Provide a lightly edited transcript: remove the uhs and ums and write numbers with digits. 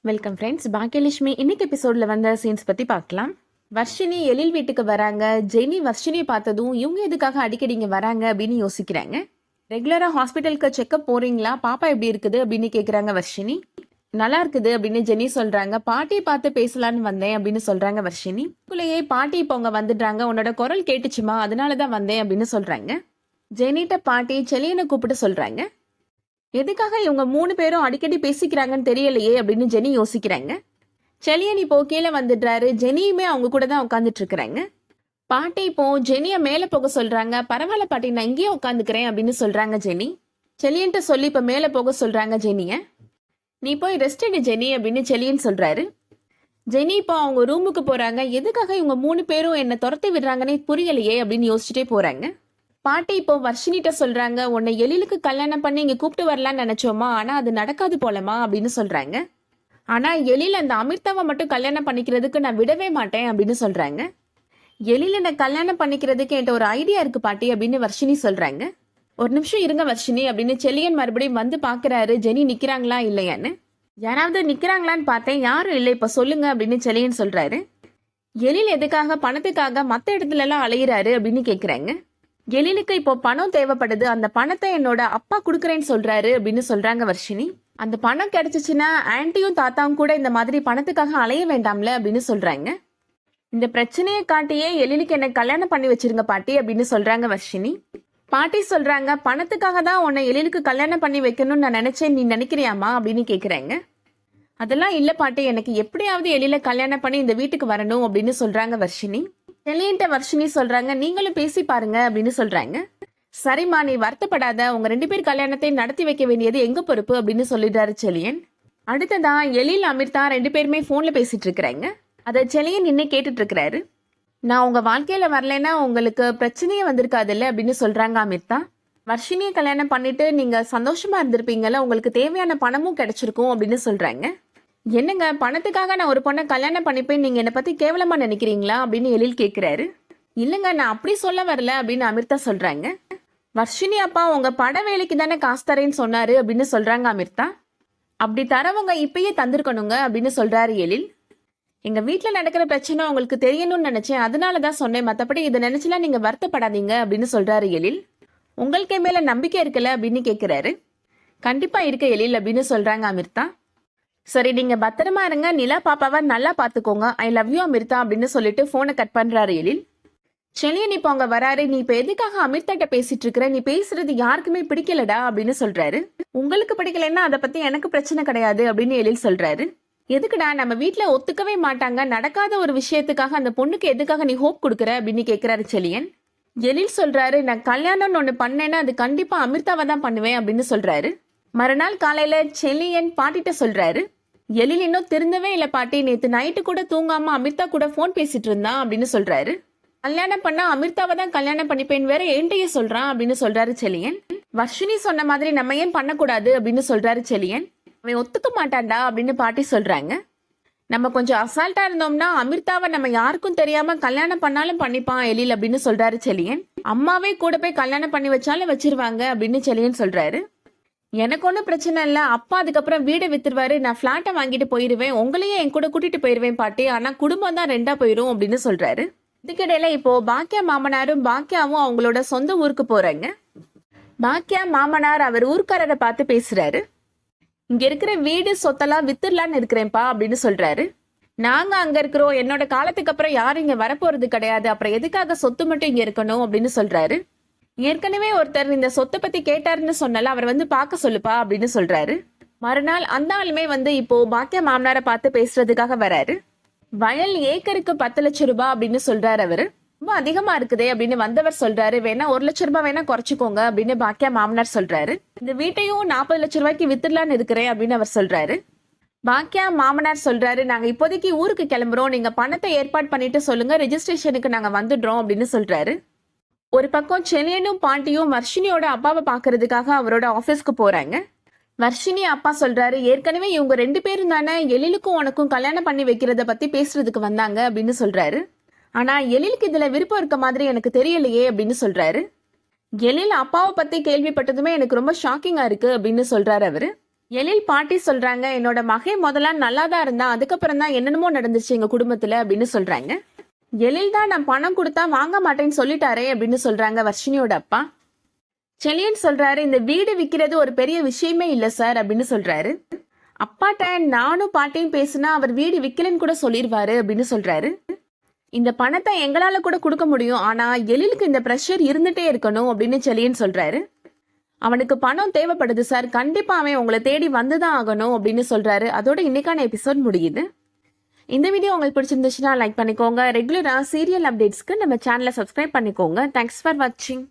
Welcome friends. Baakiyalakshmi இன்னைக்கு எபிசோட்ல வந்த சீன்ஸ் பத்தி பார்க்கலாம். வர்ஷினி எழில் வீட்டுக்கு வராங்க. ஜெனி வர்ஷினியை பார்த்ததும் இவங்க எதுக்காக அடிக்கடி இங்க வராங்க அப்படின்னு யோசிக்கிறாங்க. ரெகுலரா ஹாஸ்பிட்டலுக்கு செக்அப் போறீங்களா, பாப்பா எப்படி இருக்குது அப்படின்னு கேக்குறாங்க வர்ஷினி. நல்லா இருக்குது அப்படின்னு ஜெனி சொல்றாங்க. பாட்டியை பார்த்து பேசலான்னு வந்தேன் அப்படின்னு சொல்றாங்க வர்ஷினி. உள்ளேயே பாட்டி இப்போ அவங்க வந்துடுறாங்க. உன்னோட குரல் கேட்டுச்சுமா, அதனாலதான் வந்தேன் அப்படின்னு சொல்றாங்க. ஜெனிட்ட பாட்டி செலியனை கூப்பிட்டு சொல்றாங்க. எதுக்காக இவங்க 3 பேரும் அடிக்கடி பேசிக்கிறாங்கன்னு தெரியலையே அப்படின்னு ஜெனி யோசிக்கிறாங்க. செலியன் இப்போ கீழே வந்துடுறாரு. ஜெனியுமே அவங்க கூட தான் உட்காந்துட்டு இருக்கிறாங்க. பாட்டி இப்போ ஜெனிய மேல போக சொல்றாங்க. பரவாயில்ல பாட்டி, நான் இங்கேயே உட்காந்துக்கிறேன் அப்படின்னு சொல்றாங்க ஜெனி. செலியன்ட்ட சொல்லி இப்ப மேல போக சொல்றாங்க ஜெனிய. நீ போய் ரெஸ்ட் எடு ஜெனி அப்படின்னு செலியன் சொல்றாரு. ஜெனி இப்போ அவங்க ரூமுக்கு போறாங்க. எதுக்காக இவங்க 3 பேரும் என்ன துரத்தி விடுறாங்கன்னே புரியலையே அப்படின்னு யோசிச்சுட்டே போறாங்க. பாட்டி இப்போ வர்ஷினிட்ட சொல்றாங்க, உன்னை எழிலுக்கு கல்யாணம் பண்ணி இங்க கூப்பிட்டு வரலான்னு நினைச்சோமா, ஆனா அது நடக்காது போலமா அப்படின்னு சொல்றாங்க. ஆனா எழில் அந்த அமிர்தாவை மட்டும் கல்யாணம் பண்ணிக்கிறதுக்கு நான் விடவே மாட்டேன் அப்படின்னு சொல்றாங்க. எழில் என்ன கல்யாணம் பண்ணிக்கிறதுக்கு என்கிட்ட ஒரு ஐடியா இருக்கு பாட்டி அப்படின்னு வர்ஷினி சொல்றாங்க. ஒரு நிமிஷம் இருங்க வர்ஷினி அப்படின்னு செலியன் மறுபடியும் வந்து பாக்குறாரு ஜெனி நிக்கிறாங்களா இல்லையான்னு. யாராவது நிக்கிறாங்களான்னு பார்த்தேன், யாரும் இல்லை, இப்ப சொல்லுங்க அப்படின்னு செலியன் சொல்றாரு. எழில் எதுக்காக பணத்துக்காக மத்த இடத்துல எல்லாம் அலையிறாரு அப்படின்னு கேக்குறாங்க. எழிலுக்கு இப்போ பணம் தேவைப்படுது, அந்த பணத்தை என்னோட அப்பா கொடுக்குறேன்னு சொல்றாரு அப்படின்னு சொல்றாங்க வர்ஷினி. அந்த பணம் கிடைச்சிச்சுன்னா ஆன்ட்டியும் தாத்தாவும் கூட இந்த மாதிரி பணத்துக்காக அலைய வேண்டாம்ல அப்படின்னு சொல்றாங்க. இந்த பிரச்சனையை காட்டியே எழிலுக்கு என்ன கல்யாணம் பண்ணி வச்சிருங்க பாட்டி அப்படின்னு சொல்றாங்க வர்ஷினி. பாட்டி சொல்றாங்க, பணத்துக்காக தான் உன்னை எழிலுக்கு கல்யாணம் பண்ணி வைக்கணும்னு நான் நினைச்சேன், நீ நினைக்கிறியாமா அப்படின்னு கேக்குறாங்க. அதெல்லாம் இல்ல பாட்டி, எனக்கு எப்படியாவது எழில கல்யாணம் பண்ணி இந்த வீட்டுக்கு வரணும் அப்படின்னு சொல்றாங்க வர்ஷினி. செலியன்ட்ட வர்ஷினி சொல்றாங்க, நீங்களும் பேசி பாருங்க அப்படின்னு சொல்றாங்க. சரிம்மா, நீ வருத்தப்படாத, உங்க 2 பேர் கல்யாணத்தை நடத்தி வைக்க வேண்டியது எங்க பொறுப்பு அப்படின்னு சொல்லிட்டாரு செலியன். அடுத்ததான் எழில் அமிர்தா 2 பேருமே போன்ல பேசிட்டு இருக்கிறாங்க. அதை செலியன் இன்னும் கேட்டுட்டு இருக்கிறாரு. நான் உங்க வாழ்க்கையில வரலைன்னா உங்களுக்கு பிரச்சனையே வந்திருக்காதுல்ல அப்படின்னு சொல்றாங்க அமிர்தா. வர்ஷினியை கல்யாணம் பண்ணிட்டு நீங்க சந்தோஷமா இருந்திருப்பீங்கல்ல, உங்களுக்கு தேவையான பணமும் கிடைச்சிருக்கும் அப்படின்னு சொல்றாங்க. என்னங்க, பணத்துக்காக நான் ஒரு பொண்ணை கல்யாணம் பண்ணிப்பேன் நீங்க என்னை பத்தி கேவலமா நினைக்கிறீங்களா அப்படின்னு எழில் கேட்கிறாரு. இல்லங்க, நான் அப்படி சொல்ல வரல அப்படின்னு அமிர்தா சொல்றாங்க. வர்ஷினி அப்பா உங்க பட வேலைக்கு தானே காசு தரேன்னு சொன்னாரு அப்படின்னு சொல்றாங்க அமிர்தா. அப்படி தரவங்க இப்பயே தந்திருக்கணுங்க அப்படின்னு சொல்றாரு எழில். எங்க வீட்டுல நடக்கிற பிரச்சனை உங்களுக்கு தெரியணும்னு நினைச்சேன், அதனாலதான் சொன்னேன், மத்தபடி இதை நினைச்சுலாம் நீங்க வருத்தப்படாதீங்க அப்படின்னு சொல்றாரு எழில். உங்களுக்கு மேல நம்பிக்கை இருக்குல்ல அப்படின்னு கேட்கிறாரு. கண்டிப்பா இருக்க எழில் அப்படின்னு சொல்றாங்க அமிர்தா. சரி, நீங்க பத்திரமா இருங்க, நிலா பாப்பாவை நல்லா பாத்துக்கோங்க, ஐ லவ் யூ அமிர்தா அப்படின்னு சொல்லிட்டு போனை கட் பண்றாரு எழில். செலியன் இப்போ அங்க வராரு. நீ இப்ப எதுக்காக அமிர்தாட்ட பேசிட்டு இருக்கிற, நீ பேசுறது யாருக்குமே பிடிக்கலடா அப்படின்னு சொல்றாரு. உங்களுக்கு பிடிக்கலன்னா அதை பத்தி எனக்கு பிரச்சனை கிடையாது அப்படின்னு எழில் சொல்றாரு. எதுக்குடா, நம்ம வீட்டுல ஒத்துக்கவே மாட்டாங்க, நடக்காத ஒரு விஷயத்துக்காக அந்த பொண்ணுக்கு எதுக்காக நீ ஹோப் கொடுக்குற அப்படின்னு கேட்கிறாரு செலியன். எழில் சொல்றாரு, நான் கல்யாணம்னு ஒண்ணு பண்ணேன்னா அது கண்டிப்பா அமிர்தாவை தான் பண்ணுவேன் அப்படின்னு சொல்றாரு. மறுநாள் காலையில செலியன் பாட்டிட்ட சொல்றாரு, எழில் இன்னும் திருந்தவே இல்லை பாட்டி, நேத்து நைட்டு கூட தூங்காம அமிர்தா கூட போன் பேசிட்டு இருந்தான் அப்படின்னு சொல்றாரு. கல்யாணம் பண்ணா அமிர்தாவை தான் கல்யாணம் பண்ணிப்பேன் வேற என்கிட்டயே சொல்றான் அப்படின்னு சொல்றாரு செலியன். வர்ஷினி சொன்ன மாதிரி நம்ம ஏன் பண்ணக்கூடாது அப்படின்னு சொல்றாரு செலியன். அவன் ஒத்துக்க மாட்டான்டா அப்படின்னு பாட்டி சொல்றாங்க. நம்ம கொஞ்சம் அசால்ட்டா இருந்தோம்னா அமிர்தாவை நம்ம யாருக்கும் தெரியாம கல்யாணம் பண்ணாலும் பண்ணிப்பான் எழில் அப்படின்னு சொல்றாரு செலியன். அம்மாவே கூட போய் கல்யாணம் பண்ணி வச்சாலும் வச்சிருவாங்க அப்படின்னு செலியன் சொல்றாரு. எனக்கு ஒன்றும் பிரச்சனை இல்லை, அப்பா அதுக்கப்புறம் வீடை வித்துருவாரு, நான் ஃப்ளாட்டை வாங்கிட்டு போயிருவேன், உங்களையே என் கூட கூட்டிட்டு போயிருவேன் பாட்டி, ஆனா குடும்பம் தான் 2ஆ போயிரும் அப்படின்னு சொல்றாரு. இதுக்கிடையில இப்போ பாக்கியா மாமனாரும் பாக்கியாவும் அவங்களோட சொந்த ஊருக்கு போறாங்க. பாக்கியா மாமனார் அவர் ஊர்க்காரரை பார்த்து பேசுறாரு. இங்க இருக்கிற வீடு சொத்தெல்லாம் வித்துடலான்னு இருக்கிறேன்ப்பா அப்படின்னு சொல்றாரு. நாங்க அங்க இருக்கிறோம், என்னோட காலத்துக்கு அப்புறம் யாரும் இங்க வரப்போறது கிடையாது, அப்புறம் எதுக்காக சொத்து மட்டும் இங்க இருக்கணும் அப்படின்னு சொல்றாரு. ஏற்கனவே ஒருத்தர் இந்த சொத்தை பத்தி கேட்டாருன்னு சொன்னால அவர் வந்து பார்க்க சொல்லுப்பா அப்படின்னு சொல்றாரு. மறுநாள் அந்த ஆளுமே வந்து இப்போ பாக்கியா மாமனாரை பார்த்து பேசுறதுக்காக வராரு. வயல் ஏக்கருக்கு 10 லட்சம் ரூபாய் அப்படின்னு சொல்றாரு அவரு. ரொம்ப அதிகமா இருக்குதே அப்படின்னு வந்தவர் சொல்றாரு. வேணா 1 லட்சம் ரூபாய் வேணா குறைச்சிக்கோங்க அப்படின்னு பாக்கியா மாமனார் சொல்றாரு. இந்த வீட்டையும் 40 லட்சம் ரூபாய்க்கு வித்துடலான்னு இருக்கிறேன் அப்படின்னு அவர் சொல்றாரு. பாக்கியா மாமனார் சொல்றாரு, நாங்க இப்போதைக்கு ஊருக்கு கிளம்புறோம், நீங்க பணத்தை ஏற்பாடு பண்ணிட்டு சொல்லுங்க, ரெஜிஸ்ட்ரேஷனுக்கு நாங்க வந்துடுறோம் அப்படின்னு சொல்றாரு. ஒரு பக்கம் செலியனும் பாண்டியும் வர்ஷினியோட அப்பாவை பாக்குறதுக்காக அவரோட ஆபீஸ்க்கு போறாங்க. வர்ஷினி அப்பா சொல்றாரு, ஏற்கனவே இவங்க 2 பேரும் தானே எழிலுக்கும் உனக்கும் கல்யாணம் பண்ணி வைக்கிறத பத்தி பேசுறதுக்கு வந்தாங்க அப்படின்னு சொல்றாரு. ஆனா எழிலுக்கு இதுல விருப்பம் இருக்க மாதிரி எனக்கு தெரியலையே அப்படின்னு சொல்றாரு. எழில் அப்பாவை பத்தி கேள்விப்பட்டதுமே எனக்கு ரொம்ப ஷாக்கிங்கா இருக்கு அப்படின்னு சொல்றாரு அவரு. எழில் பாட்டி சொல்றாங்க, என்னோட மகன் முதல்ல நல்லா தான் இருந்தா, அதுக்கப்புறம் தான் என்னென்னமோ நடந்துச்சு எங்க குடும்பத்துல அப்படின்னு சொல்றாங்க. எழில் தான் நான் பணம் கொடுத்தா வாங்க மாட்டேன்னு சொல்லிட்டாரே அப்படின்னு சொல்றாங்க வர்ஷினியோட அப்பா. செலியன் சொல்றாரு, இந்த வீடு விற்கிறது ஒரு பெரிய விஷயமே இல்லை சார் அப்படின்னு சொல்றாரு. அப்பாட்ட நானும் பாட்டியும் பேசினா அவர் வீடு விற்கலன்னு கூட சொல்லிடுவாரு அப்படின்னு சொல்றாரு. இந்த பணத்தை எங்களால கூட கொடுக்க முடியும், ஆனா எழிலுக்கு இந்த ப்ரெஷர் இருந்துட்டே இருக்கணும் அப்படின்னு செலியன் சொல்றாரு. அவனுக்கு பணம் தேவைப்படுது சார், கண்டிப்பா அவன் உங்களை தேடி வந்துதான் ஆகணும் அப்படின்னு சொல்றாரு. அதோட இன்னைக்கான எபிசோட் முடியுது. இந்த வீடியோ உங்களுக்கு பிடிச்சிருந்துச்சுன்னா லைக் பண்ணிக்கோங்க. ரெகுலரா சீரியல் அப்டேட்ஸ்க்கு நம்ம சேனலை சப்ஸ்கிரைப் பண்ணிக்கோங்க. தேங்க்ஸ் ஃபார் வாட்சிங்.